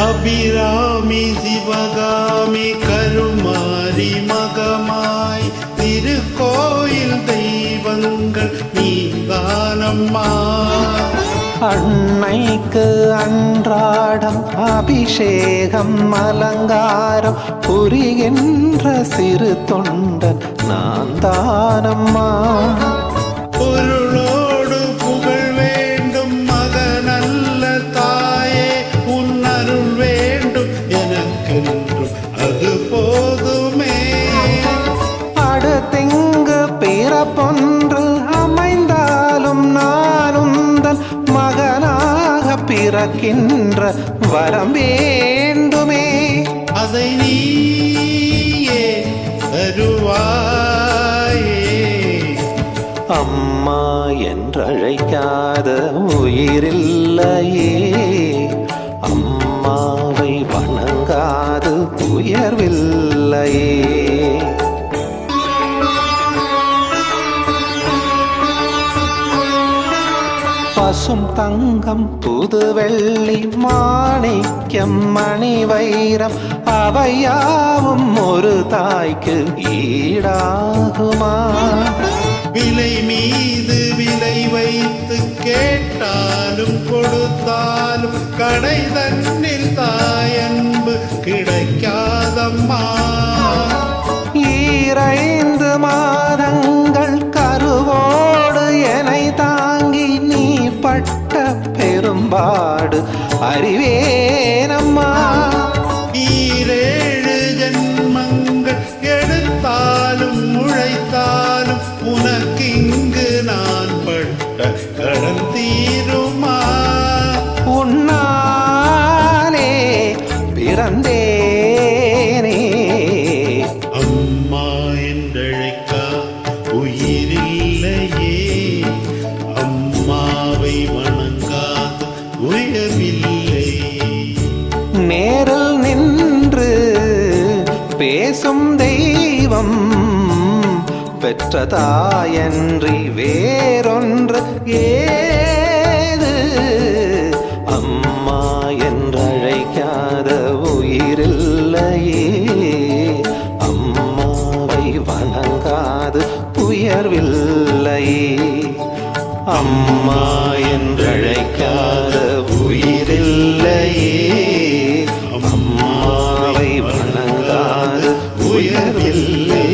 அபிராமி சிவகாமி கருமாரி மகமாய் திருக்கோயில் தெய்வங்கள் நீதானம்மா. அன்னைக்கு அன்றாடம் அபிஷேகம் அலங்காரம் புரிகின்ற சிறு தொண்டன் நான் தானம்மா. பொருளோடு புகழ் வேண்டும் மகனல்ல தாயே, உன் அருள் வேண்டும் எனக்கென்றும் அது போதுமே. அடுத்திங்கு பிறப்பொன்று அமைந்தாலும் நானுந்தன் மகனாக பிறக்கின்ற வரம் வேண்டுமே. அதை நீயே தருவாயே. அம்மா என்றழைக்காத உயிரில்லையே, அம்மாவை வணங்காது உயர்வில்லையே. பசும் தங்கம் புது வெள்ளி மாணிக்கம் மணி வைரம் அவையாவும் ஒரு தாய்க்கு ஈடாகுமா? விலை மீது விலை வைத்து கேட்டாலும் கொடுத்தாலும் கடை தன்னில் தாயன்பு கிடைக்காதம்மா. 2 மாதங்கள் கருவோடு என்னை தாங்கி நீ பட்ட பெரும்பாடு அறிவேனம்மா. 7 ஜென்மங்கள் எடுத்தாலும் உழைத்தாலும் உனக்கு இங்கு நான் பட்ட கடன் தீருமா? உன்னாலே பிறந்தேனே. அம்மா என்றழைக்கா உயிரில்லையே, அம்மாவை வணங்காத உயர்வில்லை. நேரில் நின்று பேசும் தெய்வம் பெற்ற தாயன்றி வேறொன்று ஏது? அம்மா என்றழைக்காத உயிரில்லையே, அம்மாவை வணங்காது உயர்வில்லையே. அம்மா என்றழைக்காத உயிரில்லையே, அம்மாவை வணங்காது உயர்வில்லை.